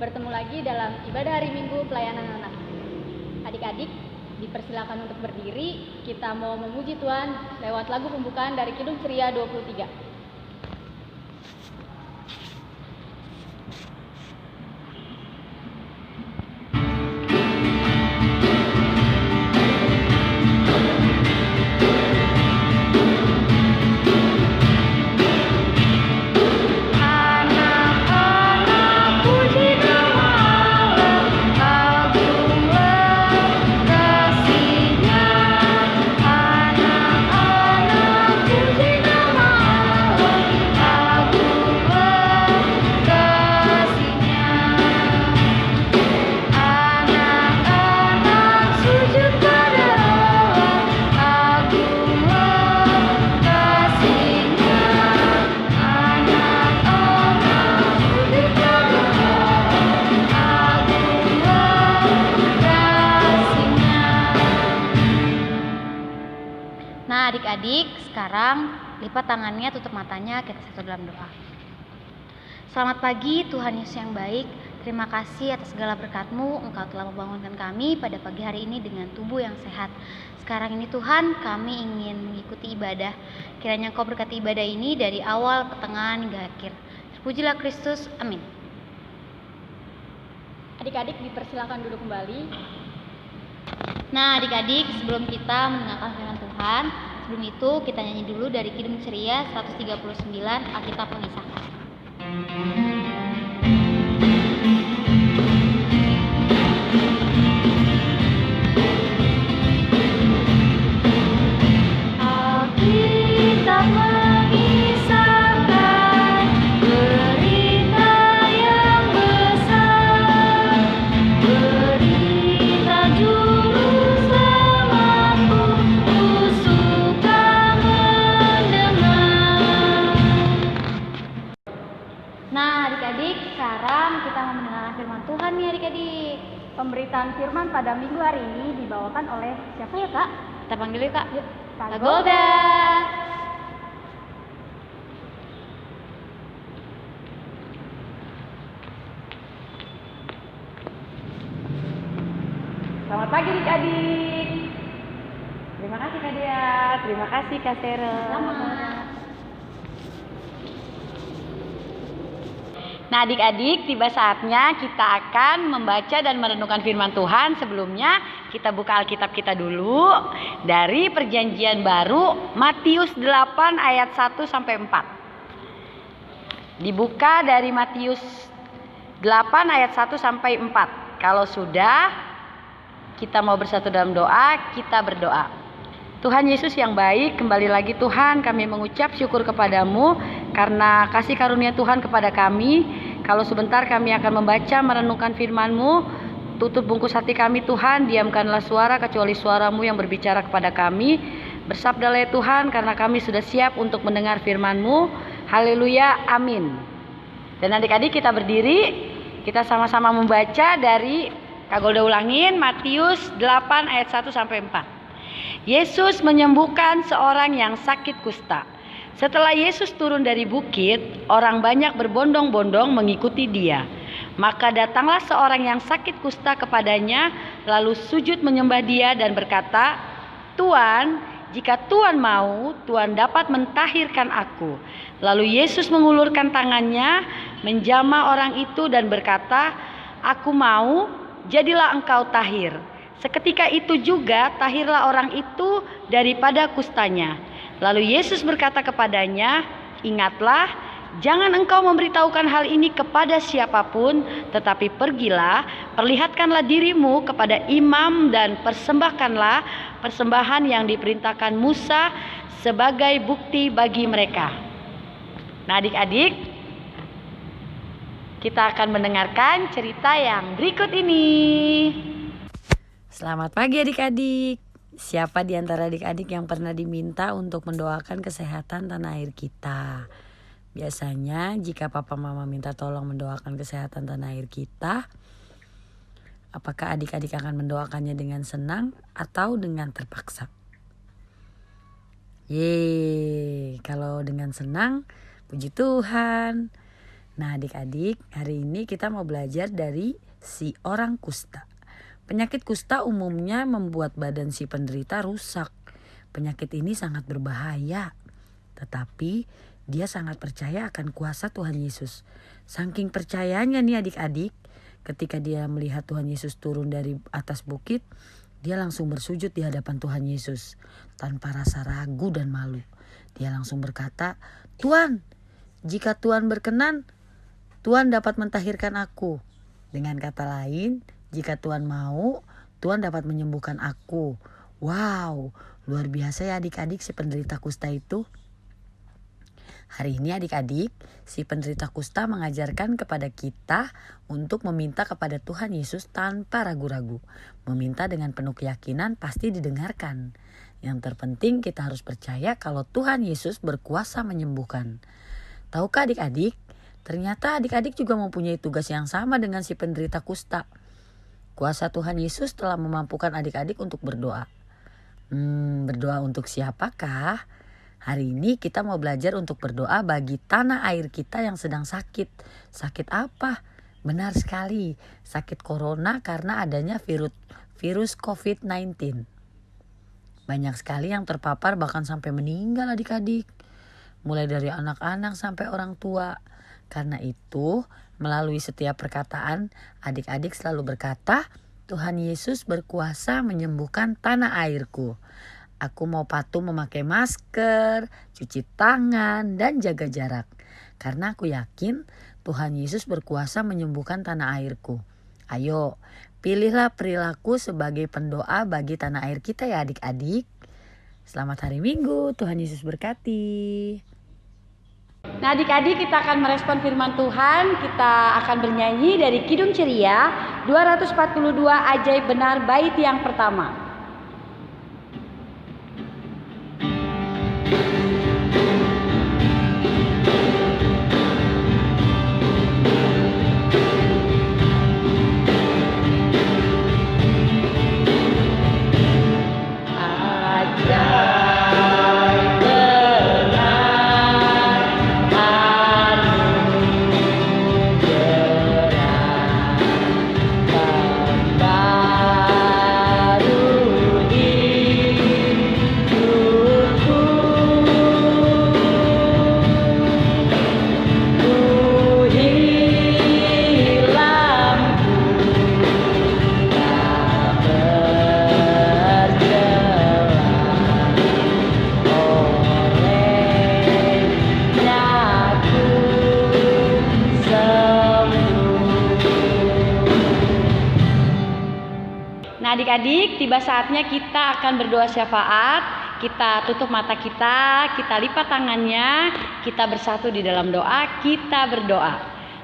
bertemu lagi dalam ibadah hari Minggu pelayanan anak. Adik-adik, dipersilakan untuk berdiri. Kita mau memuji Tuhan lewat lagu pembukaan dari Kidung Ceria 23. Nah, adik-adik, sekarang lipat tangannya, tutup matanya, kita satu dalam doa. Selamat pagi Tuhan Yesus yang baik. Terima kasih atas segala berkat-Mu. Engkau telah membangunkan kami pada pagi hari ini dengan tubuh yang sehat. Sekarang ini Tuhan, kami ingin mengikuti ibadah. Kiranya Engkau berkati ibadah ini dari awal, pertengahan, hingga akhir. Terpujilah Kristus. Amin. Adik-adik dipersilakan duduk kembali. Nah, adik-adik, sebelum kita mendengarkan firman Tuhan, sebelum itu kita nyanyi dulu dari Kidung Ceria 139, Alkitab Mengisahkan. Alkitab mengisahkan berita yang besar, berita juru selamatku, ku suka mendengar. Nah, adik-adik, sekarang kita mau mendengarkan firman Tuhan nih adik-adik. Pemberitaan firman pada minggu hari ini dibawakan oleh siapa ya Kak? Kita panggil yuk Kak. Yuk, Kak Golda. Selamat pagi adik-adik. Terima kasih Kak Dea, terima kasih Kak Sera. Selamat. Nah adik-adik, tiba saatnya kita akan membaca dan merenungkan firman Tuhan. Sebelumnya kita buka Alkitab kita dulu dari Perjanjian Baru Matius 8 ayat 1 sampai 4. Dibuka dari Matius 8 ayat 1 sampai 4. Kalau sudah, kita mau bersatu dalam doa, kita berdoa. Tuhan Yesus yang baik, kembali lagi Tuhan, kami mengucap syukur kepadamu karena kasih karunia Tuhan kepada kami. Kalau sebentar kami akan membaca merenungkan firman-Mu, tutup bungkus hati kami Tuhan, diamkanlah suara kecuali suara-Mu yang berbicara kepada kami. Bersabdalah ya Tuhan, karena kami sudah siap untuk mendengar firman-Mu. Haleluya, amin. Dan adik-adik kita berdiri, kita sama-sama membaca dari Kak Golda ulangin, Matius 8 ayat 1 sampai 4. Yesus menyembuhkan seorang yang sakit kusta. Setelah Yesus turun dari bukit, orang banyak berbondong-bondong mengikuti dia. Maka datanglah seorang yang sakit kusta kepadanya, lalu sujud menyembah dia dan berkata, "Tuan, jika Tuan mau, Tuan dapat mentahirkan aku." Lalu Yesus mengulurkan tangannya, menjamah orang itu dan berkata, "Aku mau, jadilah engkau tahir." Seketika itu juga tahirlah orang itu daripada kustanya. Lalu Yesus berkata kepadanya, "Ingatlah, jangan engkau memberitahukan hal ini kepada siapapun, tetapi pergilah, perlihatkanlah dirimu kepada imam dan persembahkanlah persembahan yang diperintahkan Musa sebagai bukti bagi mereka." Nah adik-adik, kita akan mendengarkan cerita yang berikut ini. Selamat pagi adik-adik. Siapa di antara adik-adik yang pernah diminta untuk mendoakan kesehatan tanah air kita? Biasanya jika papa mama minta tolong mendoakan kesehatan tanah air kita, apakah adik-adik akan mendoakannya dengan senang atau dengan terpaksa? Yeay, kalau dengan senang, puji Tuhan. Nah adik-adik, hari ini kita mau belajar dari si orang kusta. Penyakit kusta umumnya membuat badan si penderita rusak. Penyakit ini sangat berbahaya, tetapi dia sangat percaya akan kuasa Tuhan Yesus. Saking percayanya nih adik-adik, ketika dia melihat Tuhan Yesus turun dari atas bukit, dia langsung bersujud di hadapan Tuhan Yesus tanpa rasa ragu dan malu. Dia langsung berkata, "Tuhan, jika Tuhan berkenan, Tuhan dapat mentahirkan aku." Dengan kata lain, jika Tuhan mau, Tuhan dapat menyembuhkan aku. Wow, luar biasa ya adik-adik si penderita kusta itu. Hari ini adik-adik, si penderita kusta mengajarkan kepada kita untuk meminta kepada Tuhan Yesus tanpa ragu-ragu. Meminta dengan penuh keyakinan pasti didengarkan. Yang terpenting kita harus percaya kalau Tuhan Yesus berkuasa menyembuhkan. Tahukah adik-adik, ternyata adik-adik juga mempunyai tugas yang sama dengan si penderita kusta. Kuasa Tuhan Yesus telah memampukan adik-adik untuk berdoa. Berdoa untuk siapakah? Hari ini kita mau belajar untuk berdoa bagi tanah air kita yang sedang sakit. Sakit apa? Benar sekali, sakit corona karena adanya virus COVID-19. Banyak sekali yang terpapar bahkan sampai meninggal adik-adik. Mulai dari anak-anak sampai orang tua. Karena itu, melalui setiap perkataan, adik-adik selalu berkata, Tuhan Yesus berkuasa menyembuhkan tanah airku. Aku mau patuh memakai masker, cuci tangan, dan jaga jarak. Karena aku yakin Tuhan Yesus berkuasa menyembuhkan tanah airku. Ayo, pilihlah perilaku sebagai pendoa bagi tanah air kita ya adik-adik. Selamat hari Minggu, Tuhan Yesus berkati. Nah adik-adik, kita akan merespon firman Tuhan. Kita akan bernyanyi dari Kidung Ceria 242 Ajaib Benar bait yang pertama. Nah adik-adik, tiba saatnya kita akan berdoa syafaat. Kita tutup mata kita lipat tangannya, kita bersatu di dalam doa, kita berdoa.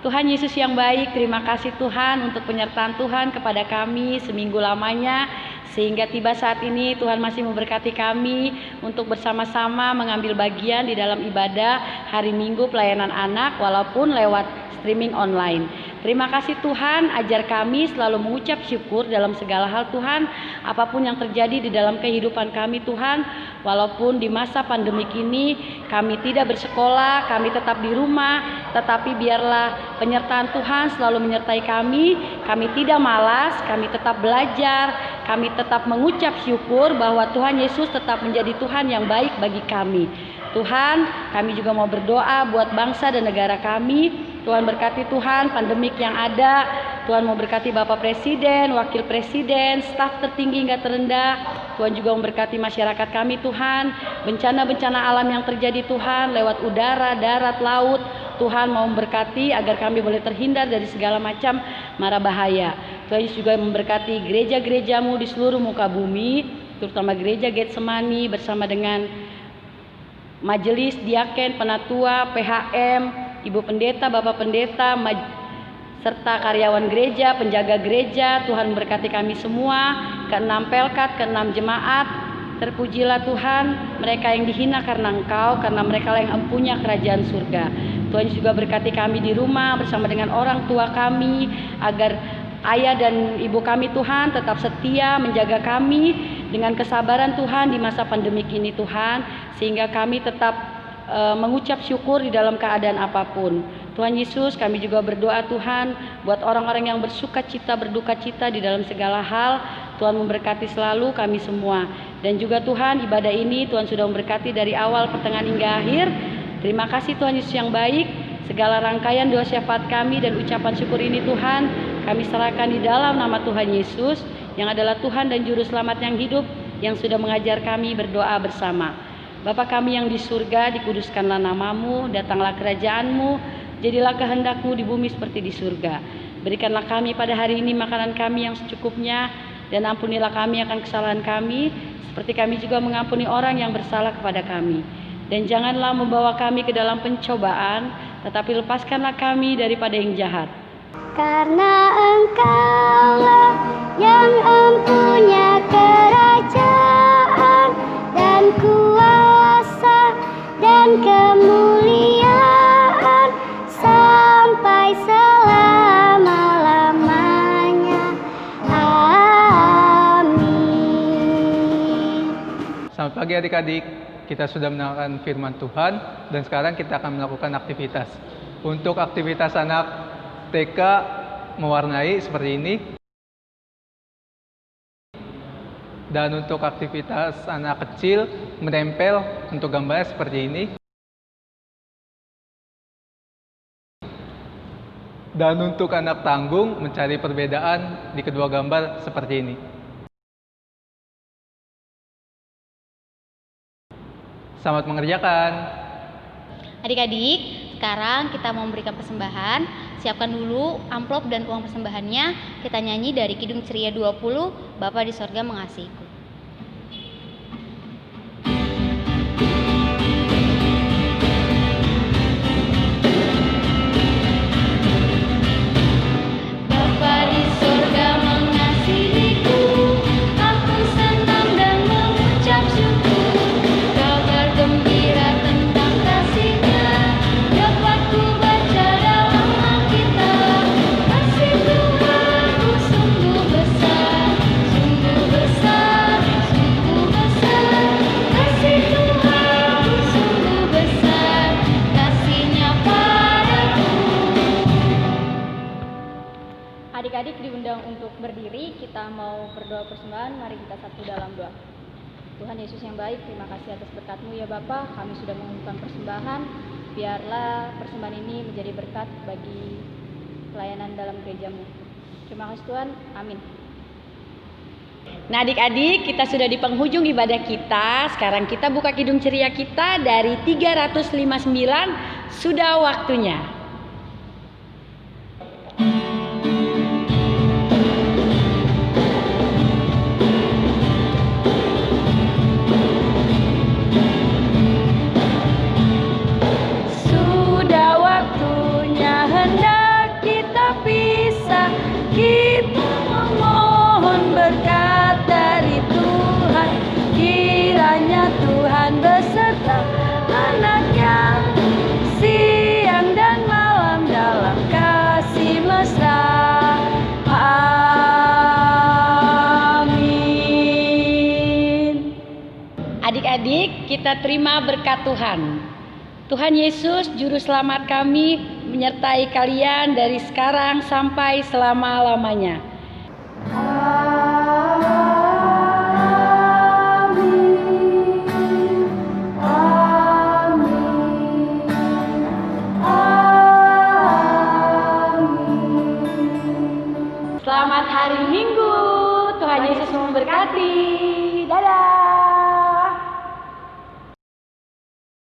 Tuhan Yesus yang baik, terima kasih Tuhan untuk penyertaan Tuhan kepada kami seminggu lamanya. Sehingga tiba saat ini Tuhan masih memberkati kami untuk bersama-sama mengambil bagian di dalam ibadah hari Minggu pelayanan anak walaupun lewat streaming online. Terima kasih Tuhan, ajar kami selalu mengucap syukur dalam segala hal Tuhan. Apapun yang terjadi di dalam kehidupan kami Tuhan, walaupun di masa pandemik ini kami tidak bersekolah, kami tetap di rumah, tetapi biarlah penyertaan Tuhan selalu menyertai kami. Kami tidak malas, kami tetap belajar, kami tetap mengucap syukur bahwa Tuhan Yesus tetap menjadi Tuhan yang baik bagi kami. Tuhan, kami juga mau berdoa buat bangsa dan negara kami. Tuhan berkati Tuhan pandemik yang ada. Tuhan mau berkati Bapak Presiden, Wakil Presiden, staf tertinggi hingga terendah. Tuhan juga memberkati masyarakat kami Tuhan. Bencana-bencana alam yang terjadi Tuhan lewat udara, darat, laut. Tuhan mau memberkati agar kami boleh terhindar dari segala macam mara bahaya. Tuhan Yesus juga memberkati gereja-gerejamu di seluruh muka bumi, terutama gereja Getsemani bersama dengan majelis, diaken, penatua, PHM, Ibu Pendeta, Bapak Pendeta, serta karyawan gereja, penjaga gereja. Tuhan memberkati kami semua, ke-6 pelkat, ke-6 jemaat. Terpujilah Tuhan, mereka yang dihina karena Engkau, karena mereka yang empunya kerajaan surga. Tuhan juga berkati kami di rumah bersama dengan orang tua kami, agar ayah dan ibu kami Tuhan tetap setia menjaga kami dengan kesabaran Tuhan di masa pandemik ini Tuhan, sehingga kami tetap mengucap syukur di dalam keadaan apapun. Tuhan Yesus, kami juga berdoa Tuhan buat orang-orang yang bersuka cita, berduka cita di dalam segala hal. Tuhan memberkati selalu kami semua. Dan juga Tuhan, ibadah ini Tuhan sudah memberkati dari awal, pertengahan hingga akhir. Terima kasih Tuhan Yesus yang baik. Segala rangkaian doa syafaat kami dan ucapan syukur ini Tuhan, kami serahkan di dalam nama Tuhan Yesus yang adalah Tuhan dan Juru Selamat yang hidup, yang sudah mengajar kami berdoa bersama. Bapa kami yang di surga, dikuduskanlah namamu, datanglah kerajaanmu, jadilah kehendakmu di bumi seperti di surga. Berikanlah kami pada hari ini makanan kami yang secukupnya, dan ampunilah kami akan kesalahan kami, seperti kami juga mengampuni orang yang bersalah kepada kami. Dan janganlah membawa kami ke dalam pencobaan, tetapi lepaskanlah kami daripada yang jahat. Karena Engkaulah yang mempunyai kerajaan dan kuasa dan kemuliaan sampai selama-lamanya. Amin. Selamat pagi adik-adik, kita sudah mendengarkan firman Tuhan dan sekarang kita akan melakukan aktivitas. Untuk aktivitas anak TK mewarnai seperti ini. Dan untuk aktivitas anak kecil menempel untuk gambarnya seperti ini. Dan untuk anak tanggung mencari perbedaan di kedua gambar seperti ini. Selamat mengerjakan. Adik-adik, sekarang kita mau memberikan persembahan. Siapkan dulu amplop dan uang persembahannya. Kita nyanyi dari Kidung Ceria 20, Bapa di Sorga Mengasihiku. Bapa di sorga mengasihiku, aku senang dan mengucap syukur. Kabar gembira tentang kasih-Nya dapat ku baca dalam Alkitab. Kasih Tuhanku sungguh besar, sungguh besar, sungguh besar. Kasih Tuhanku sungguh besar, kasih-Nya padaku. Adik-adik diundang untuk berdiri, kita mau berdoa persembahan. Mari kita satu dalam doa. Tuhan Yesus yang baik, terima kasih atas berkat-Mu ya Bapa. Kami sudah mengumpulkan persembahan. Biarlah persembahan ini menjadi berkat bagi pelayanan dalam gereja-Mu. Terima kasih Tuhan, amin. Nah adik-adik, kita sudah di penghujung ibadah kita. Sekarang kita buka Kidung Ceria kita dari 359. Sudah waktunya. Sudah waktunya hendak kita pisah. Kita memohon berkat dari Tuhan. Kiranya Tuhan beserta anak-Nya siang dan malam dalam kasih mesra. Amin. Adik-adik, kita terima berkat Tuhan. Tuhan Yesus, Juru Selamat kami, menyertai kalian dari sekarang sampai selama-lamanya. Selamat hari Minggu. Tuhan Yesus memberkati. Dadah.